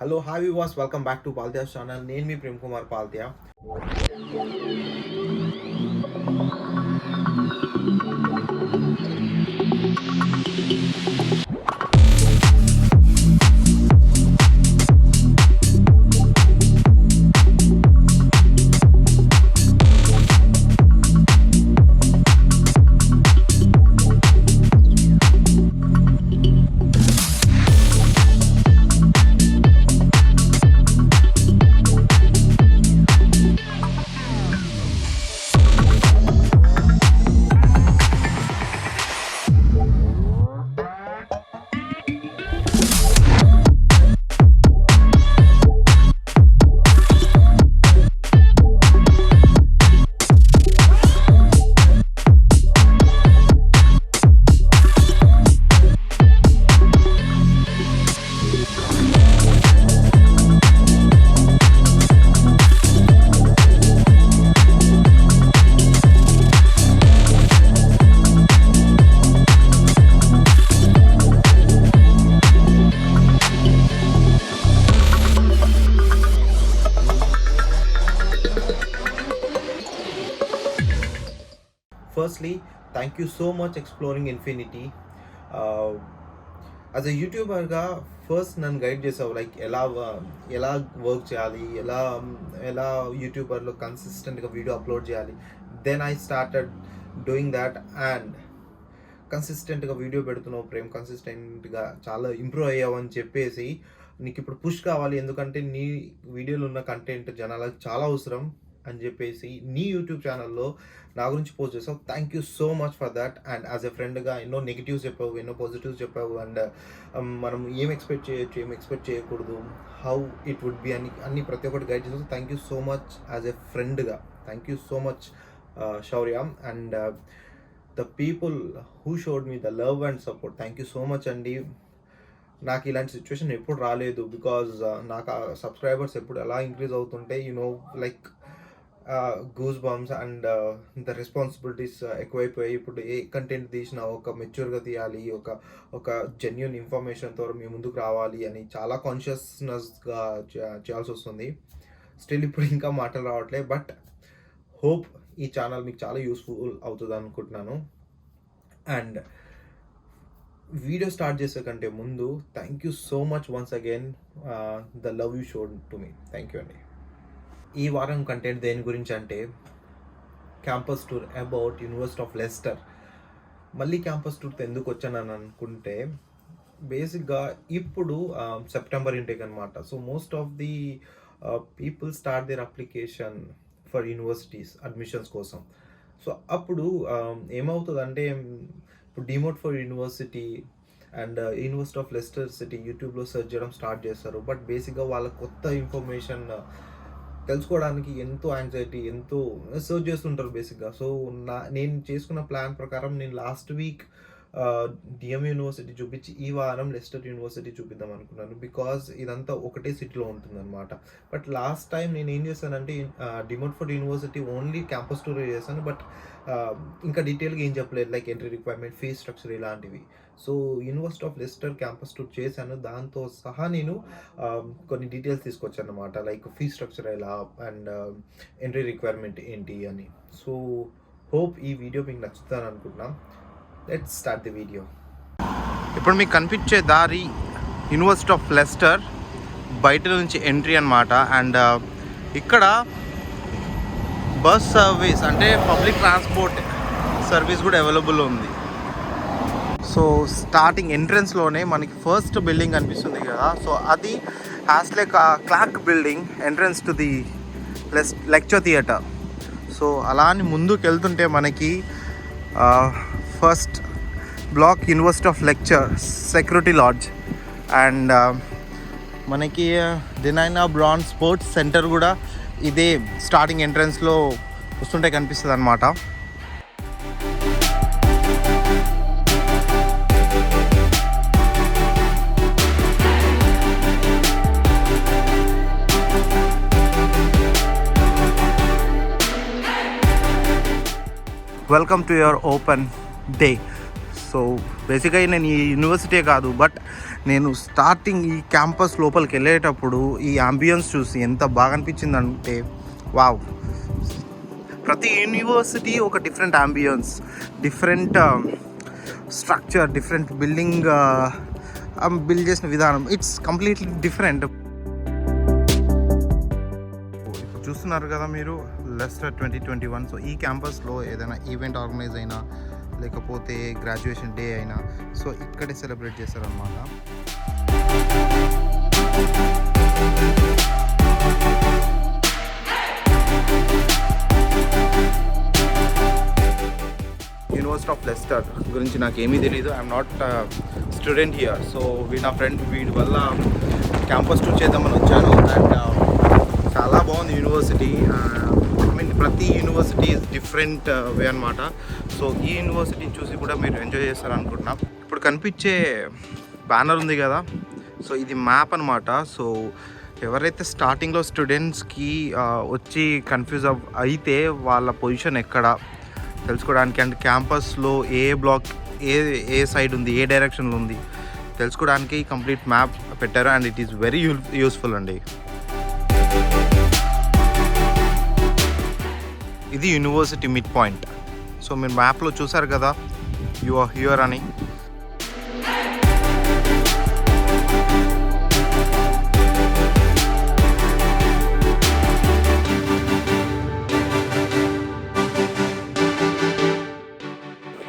Hello hi viewers, welcome back to Paltya channel. నేను మీ Prem Kumar Paltya. Firstly, thank you so much Exploring Infinity. As a యూట్యూబర్గా first నన్ను guide చేసావు, like ఎలా work చేయాలి, ఎలా యూట్యూబర్లో కన్సిస్టెంట్గా వీడియో అప్లోడ్ చేయాలి. Then I started doing that and కన్సిస్టెంట్గా వీడియో పెడుతున్నావు ప్రేమ్, కన్సిస్టెంట్గా చాలా ఇంప్రూవ్ అయ్యావు అని చెప్పేసి నీకు ఇప్పుడు పుష్ కావాలి, ఎందుకంటే నీ వీడియోలో ఉన్న కంటెంట్ జనాలకు చాలా అవసరం అని చెప్పేసి నీ యూట్యూబ్ ఛానల్లో నా గురించి పోస్ట్ చేసావు. Thank you so much for that. And as a ఫ్రెండ్గా ఎన్నో నెగిటివ్స్ చెప్పావు, ఎన్నో పాజిటివ్స్ చెప్పావు. అండ్ మనం ఏం ఎక్స్పెక్ట్ చేయొచ్చు, ఏం ఎక్స్పెక్ట్ చేయకూడదు, హౌ ఇట్ వుడ్ బి అని అన్ని ప్రతి ఒక్కటి గైడ్ చేసావు. Thank you so much as a ఫ్రెండ్గా. Thank you so much Shaurya. And the people who showed me the love and support, thank you so much అండి. నాకు ఇలాంటి సిచ్యువేషన్ ఎప్పుడు రాలేదు, బికాజ్ నాకు సబ్స్క్రైబర్స్ ఎప్పుడు ఎలా ఇంక్రీజ్ అవుతుంటే like goose bumps and the responsibilities ఎక్కువైపోయాయి. ఇప్పుడు ఏ కంటెంట్ తీసినా ఒక మెచ్యూర్గా తీయాలి, ఒక జెన్యున్ ఇన్ఫర్మేషన్తో మీ ముందుకు రావాలి అని చాలా కాన్షియస్నెస్గా చేయాల్సి వస్తుంది. స్టిల్ ఇప్పుడు ఇంకా మాటలు రావట్లే, బట్ హోప్ ఈ ఛానల్ మీకు చాలా యూస్ఫుల్ అవుతుంది అనుకుంటున్నాను. అండ్ వీడియో స్టార్ట్ చేసే కంటే ముందు thank you so much once again the love you showed to me. Thank you అండి. ఈ వారం కంటెంట్ దేని గురించి అంటే campus tour about university of Leicester. మళ్ళీ క్యాంపస్ టూర్తో ఎందుకు వచ్చానని అనుకుంటే, బేసిక్గా ఇప్పుడు సెప్టెంబర్ ఇంటేక్ అనమాట. So most of the people start their application for universities admissions కోసం. సో అప్పుడు ఏమవుతుందంటే, ఇప్పుడు De Montfort university and university of Leicester city యూట్యూబ్లో సెర్చ్ చేయడం స్టార్ట్ చేస్తారు. బట్ బేసిక్గా వాళ్ళ కొత్త ఇన్ఫర్మేషన్ తెలుసుకోవడానికి ఎంతో యాంగ్జైటీ, ఎంతో సర్చ్ చేస్తుంటారు బేసిక్గా. సో నేను చేసుకున్న ప్లాన్ ప్రకారం నేను లాస్ట్ వీక్ డిఎం యూనివర్సిటీ చూపించి ఈ వారం లెస్టర్ యూనివర్సిటీ చూపిద్దాం అనుకున్నాను, బికాజ్ ఇదంతా ఒకటే సిటీలో ఉంటుందన్నమాట. బట్ లాస్ట్ టైం నేను ఏం చేశానంటే De Montfort university only campus tour చేశాను, బట్ ఇంకా డీటెయిల్గా ఏం చెప్పలేదు, like entry requirement, fees structure ఇలాంటివి. So university of Leicester campus tour చేశాను, దాంతో సహా నేను కొన్ని డీటెయిల్స్ తీసుకొచ్చాను అనమాట, లైక్ ఫీజ్ స్ట్రక్చర్ ఎలా అండ్ ఎంట్రీ రిక్వైర్మెంట్ ఏంటి అని. సో హోప్ ఈ వీడియో మీకు నచ్చుతుందని అనుకుంటున్నాను. Let's start the video. ఇప్పుడు మీకు కనిపించే దారి యూనివర్సిటీ ఆఫ్ లెస్టర్ బయట నుంచి ఎంట్రీ అనమాట. అండ్ ఇక్కడ బస్ సర్వీస్ అంటే పబ్లిక్ ట్రాన్స్పోర్ట్ సర్వీస్ కూడా అవైలబుల్ ఉంది. సో స్టార్టింగ్ ఎంట్రన్స్లోనే మనకి ఫస్ట్ బిల్డింగ్ కనిపిస్తుంది కదా, సో అది Astley Clarke building, entrance to the lecture theatre. So అలా అని ముందుకు వెళ్తుంటే మనకి first block university of lecture security lodge and మనకి డినైనా బ్రాంజ్ స్పోర్ట్స్ సెంటర్ కూడా ఇదే స్టార్టింగ్ ఎంట్రన్స్లో వస్తుంటే కనిపిస్తుంది అనమాట. Welcome to your open day. So బేసిక్గా నేను ఈ యూనివర్సిటీ కాదు, బట్ నేను స్టార్టింగ్ ఈ క్యాంపస్ లోపలికి వెళ్ళేటప్పుడు ఈ అంబియన్స్ చూసి ఎంత బాగా అనిపించిందంటే, వావ్. ప్రతి యూనివర్సిటీ ఒక different ambience, different structure, different building build చేసిన విధానం, ఇట్స్ కంప్లీట్లీ డిఫరెంట్. ఇప్పుడు చూస్తున్నారు కదా మీరు, లెస్టర్ 2021. సో ఈ క్యాంపస్లో ఏదైనా ఈవెంట్ ఆర్గనైజ్ అయినా, లేకపోతే గ్రాడ్యుయేషన్ డే అయినా, సో ఇక్కడే సెలబ్రేట్ చేస్తారనమాట. యూనివర్సిటీ ఆఫ్ లెస్టర్ గురించి నాకు ఏమీ తెలియదు. I'm not student here. So నా ఫ్రెండ్ వీడి వల్ల క్యాంపస్ టూర్ చేద్దామని వచ్చాను. అండ్ చాలా బాగుంది యూనివర్సిటీ. ఐ మీన్ ప్రతి యూనివర్సిటీ ఇస్ డిఫరెంట్ వే అనమాట. సో ఈ యూనివర్సిటీని చూసి కూడా మీరు ఎంజాయ్ చేస్తారనుకుంటున్నాం. ఇప్పుడు కనిపించే బ్యానర్ ఉంది కదా, సో ఇది మ్యాప్ అనమాట. సో ఎవరైతే స్టార్టింగ్లో స్టూడెంట్స్కి వచ్చి కన్ఫ్యూజ్ అయితే వాళ్ళ పొజిషన్ ఎక్కడ తెలుసుకోవడానికి, అండ్ క్యాంపస్లో ఏ బ్లాక్ ఏ సైడ్ ఉంది, ఏ డైరెక్షన్లో ఉంది తెలుసుకోవడానికి కంప్లీట్ మ్యాప్ పెట్టారు. And it is very useful అండి. ఇది యూనివర్సిటీ మిడ్ పాయింట్. సో మీరు మ్యాప్లో చూసారు కదా, యు ఆర్ హియర్ అని.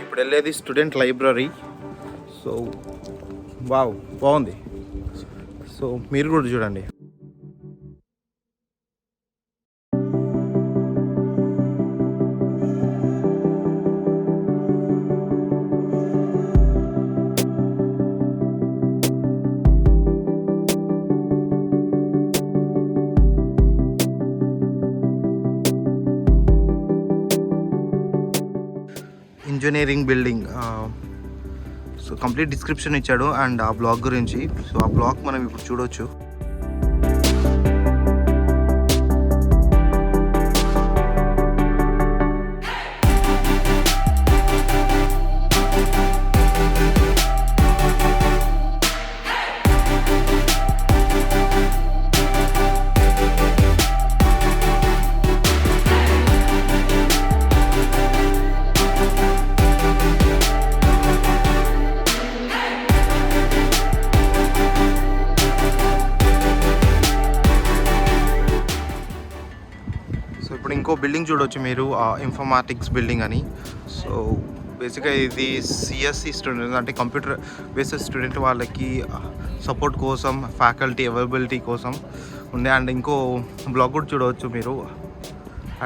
ఇప్పుడు వెళ్ళేది స్టూడెంట్ లైబ్రరీ. సో వావ్, బాగుంది. సో మీరు కూడా చూడండి. Engineering building. So complete description ఇచ్చాడు అండ్ ఆ బ్లాక్ గురించి. సో ఆ బ్లాక్ మనం ఇప్పుడు చూడవచ్చు. ఇప్పుడు ఇంకో బిల్డింగ్ చూడవచ్చు మీరు, ఇన్ఫర్మాటిక్స్ బిల్డింగ్ అని. సో బేసిక్గా ఇది సిఎస్సి స్టూడెంట్స్, అంటే కంప్యూటర్ బేస్డ్ స్టూడెంట్ వాళ్ళకి సపోర్ట్ కోసం, ఫ్యాకల్టీ అవైలబిలిటీ కోసం ఉండే. అండ్ ఇంకో బ్లాక్ కూడా చూడవచ్చు మీరు,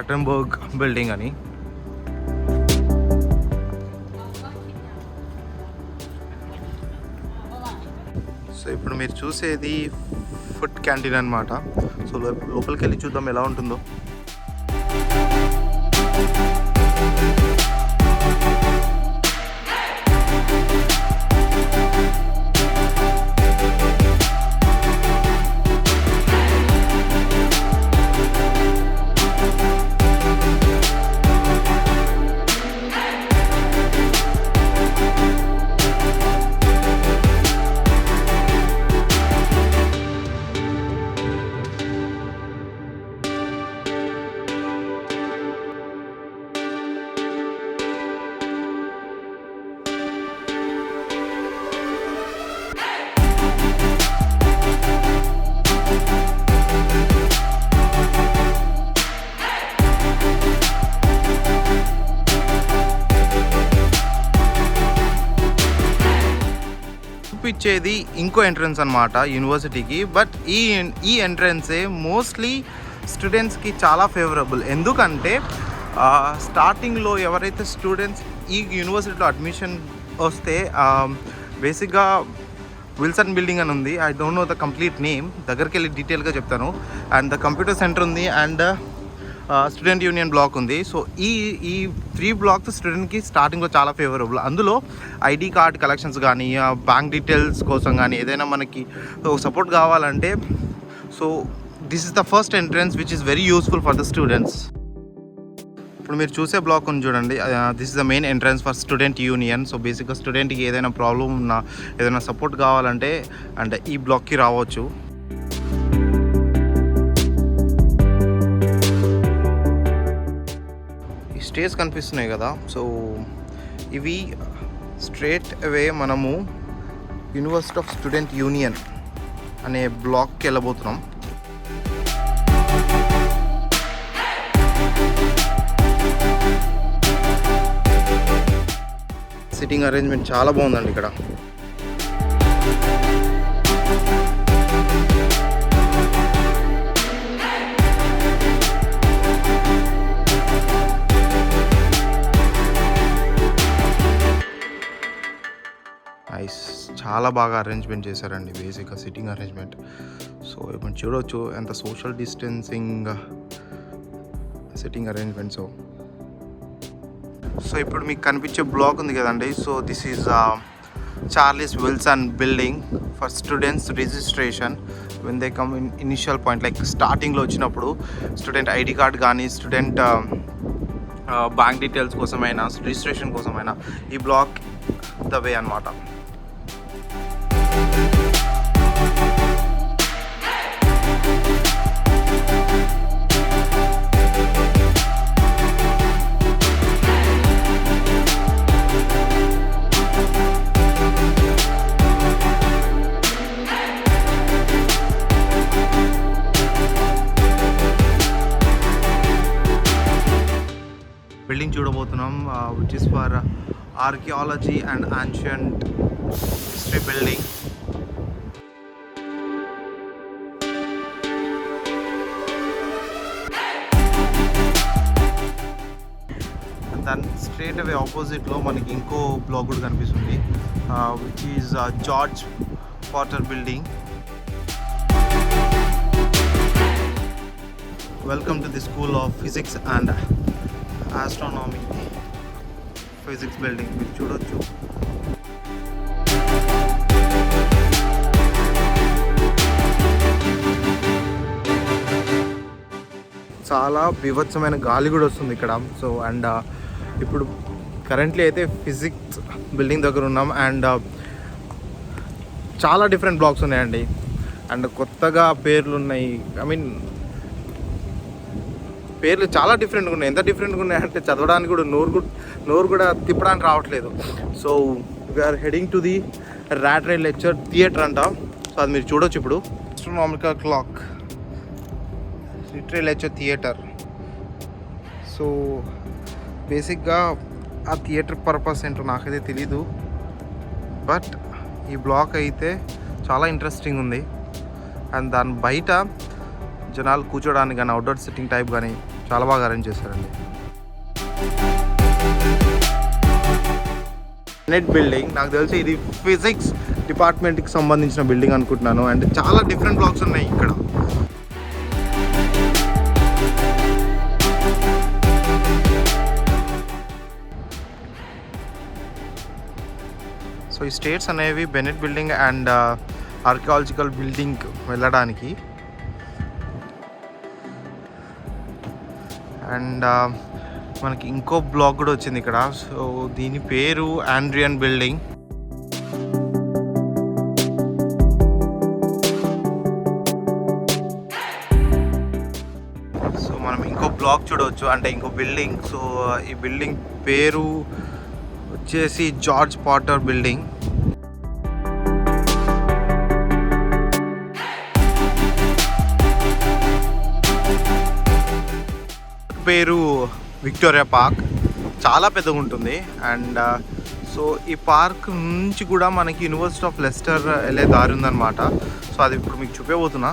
అటెన్బర్గ్ బిల్డింగ్ అని. సో ఇప్పుడు మీరు చూసేది ఫుడ్ క్యాంటీన్ అనమాట. సో లోపలికి వెళ్ళి చూద్దాం ఎలా ఉంటుందో. ఇచ్చేది ఇంకో ఎంట్రన్స్ అనమాట యూనివర్సిటీకి. బట్ ఈ ఎంట్రన్సే మోస్ట్లీ స్టూడెంట్స్కి చాలా ఫేవరబుల్. ఎందుకంటే స్టార్టింగ్లో ఎవరైతే స్టూడెంట్స్ ఈ యూనివర్సిటీలో అడ్మిషన్ వస్తే బేసిక్గా విల్సన్ బిల్డింగ్ అని ఉంది. I don't know the complete name, దగ్గరికి వెళ్ళి డీటెయిల్గా చెప్తాను. అండ్ ద కంప్యూటర్ సెంటర్ ఉంది అండ్ స్టూడెంట్ యూనియన్ బ్లాక్ ఉంది. సో ఈ 3 బ్లాక్స్ స్టూడెంట్కి స్టార్టింగ్లో చాలా ఫేవరబుల్. అందులో ఐడి కార్డ్ కలెక్షన్స్ కానీ, బ్యాంక్ డీటెయిల్స్ కోసం కానీ, ఏదైనా మనకి సపోర్ట్ కావాలంటే, so this is the first entrance which is very useful for the students. ఇప్పుడు మీరు చూసే బ్లాక్ ఉంది చూడండి, this is the main entrance for student union. So బేసిక్గా స్టూడెంట్కి ఏదైనా ప్రాబ్లం ఉన్నా, ఏదైనా సపోర్ట్ కావాలంటే అంటే ఈ బ్లాక్కి రావచ్చు. ఈ స్టేజ్ కనిపిస్తున్నాయి కదా, సో ఇవి స్ట్రేట్ అవే మనము యూనివర్సిటీ ఆఫ్ స్టూడెంట్ యూనియన్ అనే బ్లాక్కి వెళ్ళబోతున్నాం. సిట్టింగ్ అరేంజ్మెంట్ చాలా బాగుందండి ఇక్కడ. నైస్, చాలా బాగా అరేంజ్మెంట్ చేశారండి బేసిక్గా సిట్టింగ్ అరేంజ్మెంట్. సో ఇప్పుడు చూడవచ్చు ఎంత social distancing sitting arrangement. So ఇప్పుడు మీకు కనిపించే బ్లాక్ ఉంది కదండి, so this is Charles Wilson building for students registration when they come in initial point, like స్టార్టింగ్లో వచ్చినప్పుడు స్టూడెంట్ ఐడి కార్డ్ కానీ స్టూడెంట్ బ్యాంక్ డీటెయిల్స్ కోసమైనా రిజిస్ట్రేషన్ కోసమైనా ఈ బ్లాక్ ద వే అన్నమాట. బిల్డింగ్ చూడబోతున్నాం, which is for archaeology and ancient history building. దాని straight away ఆపోజిట్లో మనకి ఇంకో బ్లాక్ కూడా కనిపిస్తుంది, which is George Potter building. Welcome to the school of physics and astronomy physics building మీరు చూడొచ్చు. చాలా బీభత్సమైన గాలి కూడా వస్తుంది ఇక్కడ. సో అండ్ ఇప్పుడు కరెంట్లీ అయితే ఫిజిక్స్ బిల్డింగ్ దగ్గర ఉన్నాం. అండ్ చాలా డిఫరెంట్ బ్లాక్స్ ఉన్నాయండి, అండ్ కొత్తగా పేర్లు ఉన్నాయి. ఐ మీన్ పేర్లు చాలా డిఫరెంట్గా ఉన్నాయి. ఎంత డిఫరెంట్గా ఉన్నాయంటే చదవడానికి కూడా నోరు కూడా తిప్పడానికి రావట్లేదు. So we are heading to the Rattray lecture theatre అంట. సో అది మీరు చూడొచ్చు ఇప్పుడు. Astronomical clock literary lecture theatre. So బేసిక్గా ఆ థియేటర్ పర్పస్ ఏంటో నాకైతే తెలీదు, బట్ ఈ బ్లాక్ అయితే చాలా ఇంట్రెస్టింగ్ ఉంది. అండ్ దాని బయట జనాలు కూర్చోడానికి కానీ అవుట్డోర్ సిట్టింగ్ టైప్ కానీ చాలా బాగా అరేంజ్ చేశారండి. నెట్ బిల్డింగ్ నాకు తెలిసి ఇది ఫిజిక్స్ డిపార్ట్మెంట్కి సంబంధించిన బిల్డింగ్ అనుకుంటున్నాను. అండ్ చాలా డిఫరెంట్ బ్లాక్స్ ఉన్నాయి ఇక్కడ. సో ఈ స్టేట్స్ అనేవి Bennett building and archaeological building వెళ్ళడానికి. అండ్ మనకి ఇంకో బ్లాక్ కూడా వచ్చింది ఇక్కడ. సో దీని పేరు ఆండ్రియన్ బిల్డింగ్. సో మనం ఇంకో బ్లాక్ చూడవచ్చు, అంటే ఇంకో బిల్డింగ్. సో ఈ బిల్డింగ్ పేరు వచ్చేసి జార్జ్ పాటర్ బిల్డింగ్. పేరు విక్టోరియా పార్క్. చాలా పెద్దగా ఉంటుంది. అండ్ సో ఈ పార్క్ నుంచి కూడా మనకి యూనివర్సిటీ ఆఫ్ లెస్టర్ వెళ్ళే దారి ఉందన్నమాట. సో అది ఇప్పుడు మీకు చూపించబోతున్నా.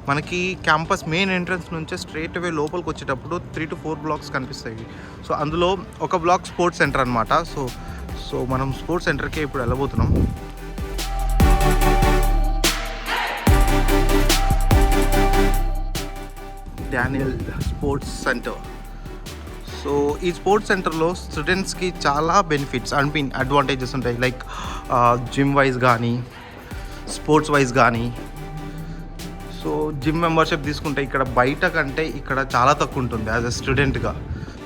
మనకి క్యాంపస్ మెయిన్ ఎంట్రన్స్ నుంచే స్ట్రైట్ అవే లోపలికి వచ్చేటప్పుడు 3 to 4 బ్లాక్స్ కనిపిస్తాయి. సో అందులో ఒక బ్లాక్ స్పోర్ట్స్ సెంటర్ అనమాట. సో మనం స్పోర్ట్స్ సెంటర్కే ఇప్పుడు వెళ్ళబోతున్నాం. Daniel sports centre. సో ఈ స్పోర్ట్స్ సెంటర్లో స్టూడెంట్స్కి చాలా బెనిఫిట్స్ అడ్వాంటేజెస్ ఉంటాయి. లైక్ జిమ్ వైజ్ కానీ, స్పోర్ట్స్ వైజ్ కానీ. సో జిమ్ మెంబర్షిప్ తీసుకుంటే ఇక్కడ బయట కంటే ఇక్కడ చాలా తక్కువ ఉంటుంది యాజ్ ఎ స్టూడెంట్గా.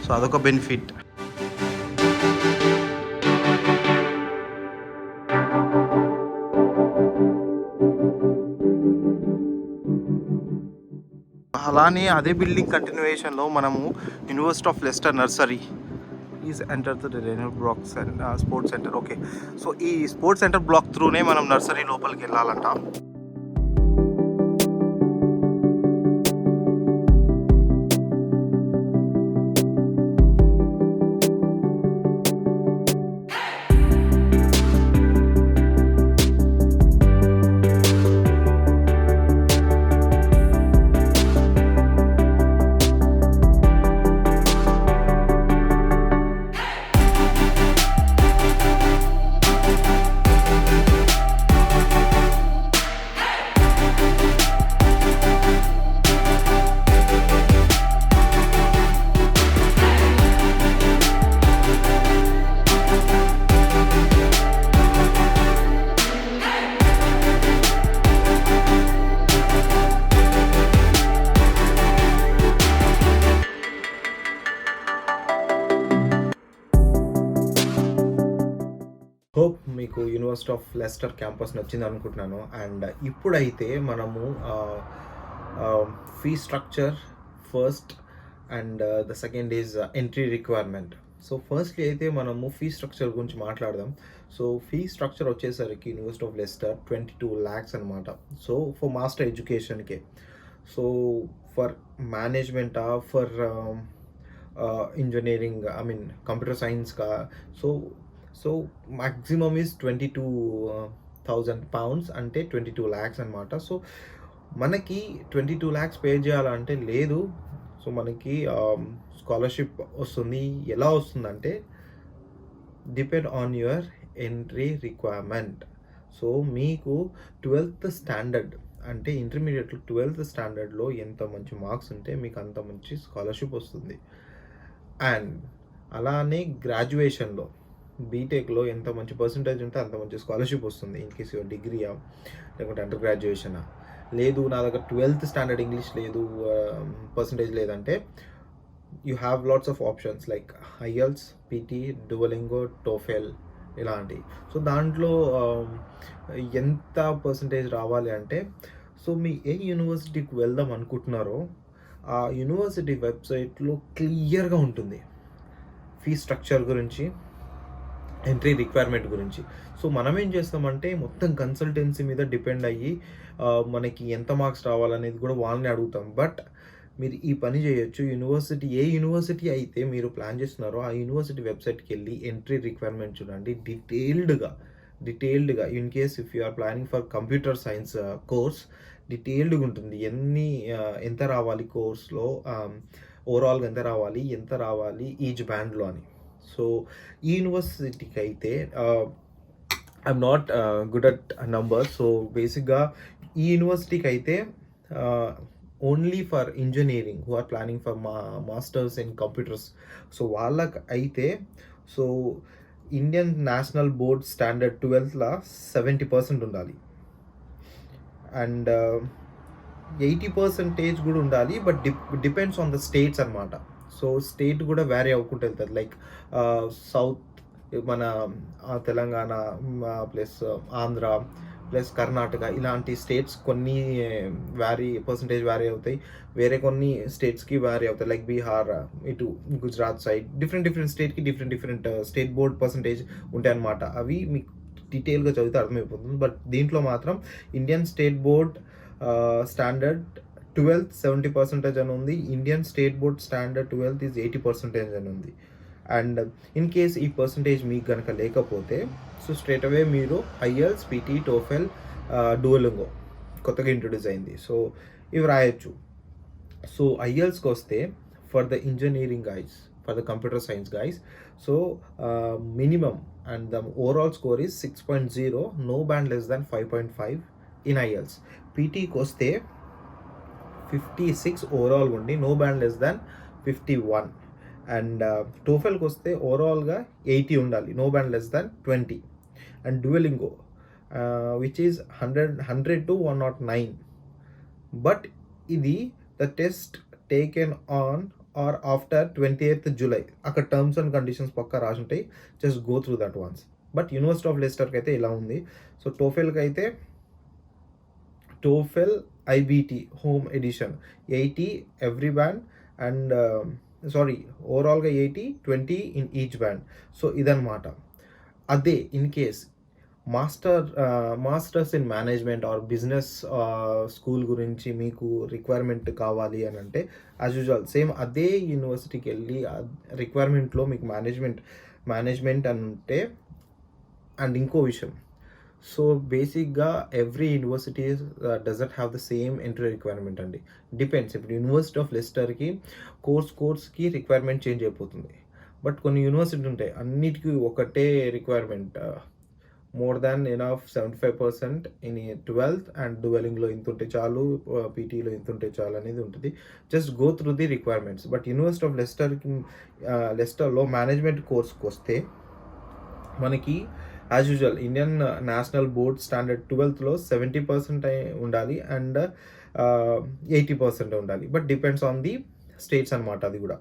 సో అదొక బెనిఫిట్. అలానే అదే బిల్డింగ్ కంటిన్యూయేషన్లో మనము university of Leicester nursery is enter the renew block sports centre. Okay, so ఈ స్పోర్ట్స్ సెంటర్ బ్లాక్ త్రూనే మనం నర్సరీ లోపలికి వెళ్ళాలంట. హోప్ మీకు యూనివర్సిటీ ఆఫ్ లెస్టర్ క్యాంపస్ నచ్చింది అనుకుంటున్నాను. అండ్ ఇప్పుడైతే మనము fee structure first and the second is entry requirement. So firstly అయితే మనము ఫీ స్ట్రక్చర్ గురించి మాట్లాడదాం. సో ఫీ స్ట్రక్చర్ వచ్చేసరికి యూనివర్సిటీ ఆఫ్ లెస్టర్ 22 lakhs అనమాట. సో ఫర్ మాస్టర్ ఎడ్యుకేషన్కే. So for management for engineering computer science కా. సో maximum is 22,000 pounds అంటే 22 lakhs అనమాట. సో మనకి 22 lakhs పే చేయాలంటే లేదు. సో మనకి స్కాలర్షిప్ వస్తుంది. ఎలా వస్తుందంటే depend on your entry requirement. So మీకు 12th స్టాండర్డ్ అంటే ఇంటర్మీడియట్లో 12th స్టాండర్డ్లో ఎంత మంచి మార్క్స్ ఉంటే మీకు అంత మంచి స్కాలర్షిప్ వస్తుంది. అండ్ అలానే గ్రాడ్యుయేషన్లో బీటెక్లో ఎంత మంచి పర్సంటేజ్ ఉంటే అంత మంచి స్కాలర్షిప్ వస్తుంది. ఇన్ కేస్ యువర్ డిగ్రీయా లేకుంటే అండర్ గ్రాడ్యుయేషనా. లేదు నా దగ్గర 12th స్టాండర్డ్ ఇంగ్లీష్ లేదు, పర్సంటేజ్ లేదంటే you have lots of options like IELTS, PTE, Duolingo, TOEFL ఇలాంటివి. సో దాంట్లో ఎంత పర్సంటేజ్ రావాలి అంటే, సో మీ ఏ యూనివర్సిటీకి వెళ్దాం అనుకుంటున్నారో ఆ యూనివర్సిటీ వెబ్సైట్లో క్లియర్గా ఉంటుంది ఫీ స్ట్రక్చర్ గురించి, ఎంట్రీ రిక్వైర్మెంట్ గురించి. సో మనం ఏం చేస్తామంటే మొత్తం కన్సల్టెన్సీ మీద డిపెండ్ అయ్యి మనకి ఎంత మార్క్స్ రావాలనేది కూడా వాళ్ళని అడుగుతాం. బట్ మీరు ఈ పని చేయొచ్చు. ఏ యూనివర్సిటీ అయితే మీరు ప్లాన్ చేస్తున్నారో ఆ యూనివర్సిటీ వెబ్సైట్కి వెళ్ళి ఎంట్రీ రిక్వైర్మెంట్ చూడండి డీటెయిల్డ్గా. In case if you are planning for computer science course డీటెయిల్డ్గా ఉంటుంది. ఎంత రావాలి కోర్స్లో, ఓవరాల్గా ఎంత రావాలి ఈచ్ బ్యాండ్లో అని. సో ఈ యూనివర్సిటీకి అయితే I'm not good at numbers. So బేసిక్గా ఈ యూనివర్సిటీకి అయితే only for engineering who are planning for masters in computers. So వాళ్ళకి అయితే so Indian national board standard 12th 70% ఉండాలి. అండ్ 80% కూడా ఉండాలి. But depends on the states అనమాట. సో స్టేట్ కూడా వేరే అవ్వకుండా వెళ్తుంది. లైక్ సౌత్ మన తెలంగాణ ప్లస్ ఆంధ్ర ప్లస్ కర్ణాటక ఇలాంటి స్టేట్స్ కొన్ని పర్సంటేజ్ వ్యారీ అవుతాయి. వేరే కొన్ని స్టేట్స్కి వ్యారీ అవుతాయి. లైక్ బీహార్, ఇటు గుజరాత్ సైడ్ డిఫరెంట్ స్టేట్కి డిఫరెంట్ స్టేట్ బోర్డ్ పర్సంటేజ్ ఉంటాయి అన్నమాట. అవి మీకు డీటెయిల్గా చదివితే అర్థమైపోతుంది. బట్ దీంట్లో మాత్రం Indian state board standard 12th 70% అని ఉంది. Indian state board standard 12th is 80% అని ఉంది. అండ్ ఇన్ కేస్ ఈ పర్సంటేజ్ మీకు కనుక లేకపోతే సో స్ట్రేట్ అవే మీరు ఐఎల్స్, పీటీ, టోఫెల్, డువలింగో కొత్తగా ఇంట్రొడ్యూస్ అయింది. సో ఇవి రాయొచ్చు. సో ఐఎల్స్కి వస్తే for the engineering guys, for the computer science guys, so minimum and the overall score is 6.0, no band less than 5.5 in IELTS. పీటీకి వస్తే 56 ఓవరాల్గా ఉండి no band less than 51. And టోఫెల్కి వస్తే ఓవరాల్గా 80 ఉండాలి, no band less than 20. And Duolingo which is 100 to 109. But ఇది the test taken on or after 28th July. అక్కడ టర్మ్స్ అండ్ కండిషన్స్ పక్కా రాసి ఉంటాయి, just go through that once. But university of లెస్టర్కి అయితే ఇలా ఉంది. సో టోఫెల్కి అయితే TOEFL iBT home edition 80 every band and ఓవరాల్గా 80, 20 ఇన్ ఈచ్ బ్యాండ్. సో ఇదన్నమాట. అదే in case masters in management or business school గురించి మీకు రిక్వైర్మెంట్ కావాలి అని అంటే యాజ్ యూజువల్ సేమ్ అదే యూనివర్సిటీకి వెళ్ళి రిక్వైర్మెంట్లో మీకు మేనేజ్మెంట్ అని ఉంటే. అండ్ ఇంకో విషయం, సో బేసిక్గా every university doesn't have the same entry requirement అండి, డిపెండ్స్. ఇప్పుడు యూనివర్సిటీ ఆఫ్ లెస్టర్కి కోర్స్కి రిక్వైర్మెంట్ చేంజ్ అయిపోతుంది. బట్ కొన్ని యూనివర్సిటీ ఉంటాయి అన్నిటికీ ఒకటే requirement, more than enough 75% in 12th and డ్యూయలింగ్లో ఇంత ఉంటే చాలు, పీటీలో ఇంత ఉంటే చాలు అనేది ఉంటుంది. Just go through the requirements. But university of లెస్టర్లో మేనేజ్మెంట్ కోర్స్కి వస్తే మనకి as usual Indian national board standard 12thలో 70% ఉండాలి అండ్ 80% ఉండాలి. But depends on the states అనమాట అది కూడా.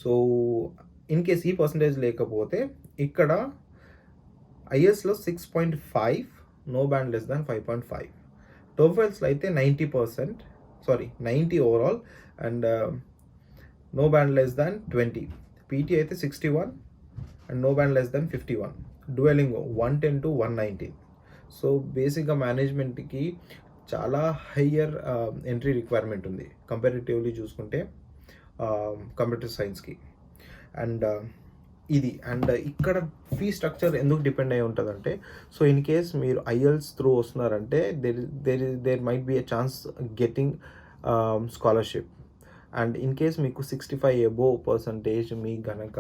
సో ఇన్ కేస్ ఈ పర్సంటేజ్ లేకపోతే ఇక్కడ ఐఎస్లో 6.5, నో బ్యాండ్ లెస్ దాన్ 5.5. టోఫెల్స్లో అయితే 90 overall and no band less than 20. PT అయితే 61 and no band less than 51. Duolingo 110 to 119. So బేసిక్గా మేనేజ్మెంట్కి చాలా హయ్యర్ ఎంట్రీ రిక్వైర్మెంట్ ఉంది కంపారిటివ్లీ చూసుకుంటే కంప్యూటర్ సైన్స్కి. అండ్ ఇది అండ్ ఇక్కడ ఫీ స్ట్రక్చర్ ఎందుకు డిపెండ్ అయి ఉంటుందంటే, సో ఇన్ కేస్ మీరు ఐఎల్స్ త్రూ వస్తున్నారంటే there might be a chance getting scholarship. And in case మీకు 65 అబోవ్ పర్సంటేజ్ మీ గనక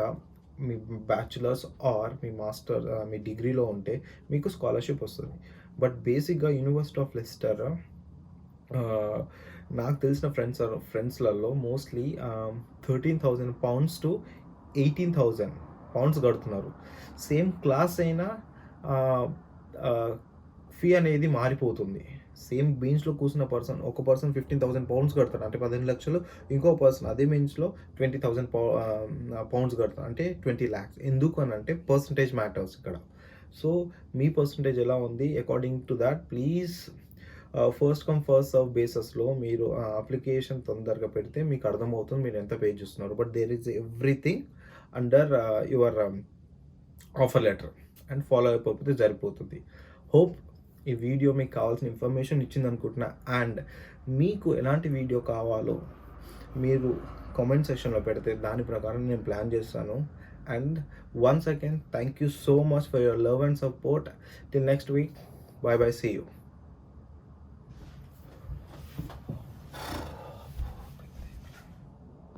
మీ బ్యాచులర్స్ ఆర్ మీ మాస్టర్ మీ డిగ్రీలో ఉంటే మీకు స్కాలర్షిప్ వస్తుంది. బట్ బేసిక్గా యూనివర్సిటీ ఆఫ్ లెస్టర్ నాకు తెలిసిన ఫ్రెండ్స్లలో మోస్ట్లీ 13,000 pounds to 18,000 pounds కడుతున్నారు. సేమ్ క్లాస్ అయినా ఫీ అనేది మారిపోతుంది. సేమ్ బెంచ్లో కూర్చున్న ఒక పర్సన్ 15,000 pounds కడతాడు, అంటే 15 లక్షలు. ఇంకో పర్సన్ అదే బెంచ్లో 20,000 pounds కడతాడు, అంటే 20 lakhs. ఎందుకు అని అంటే పర్సంటేజ్ మ్యాటర్స్ ఇక్కడ. సో మీ పర్సంటేజ్ ఎలా ఉంది according to that please first come first serve బేసెస్లో మీరు అప్లికేషన్ తొందరగా పెడితే మీకు అర్థమవుతుంది మీరు ఎంత పే చేస్తున్నారు. But there is everything under your offer letter and follow అయిపోతే సరిపోతుంది. హోప్ ఈ వీడియో మీకు కావాల్సిన ఇన్ఫర్మేషన్ ఇచ్చింది అనుకుంటున్నా. అండ్ మీకు ఎలాంటి వీడియో కావాలో మీరు కామెంట్ సెక్షన్లో పెడితే దాని ప్రకారం నేను ప్లాన్ చేస్తాను. And once again thank you so much for your love and support. Till next week, bye bye, see you.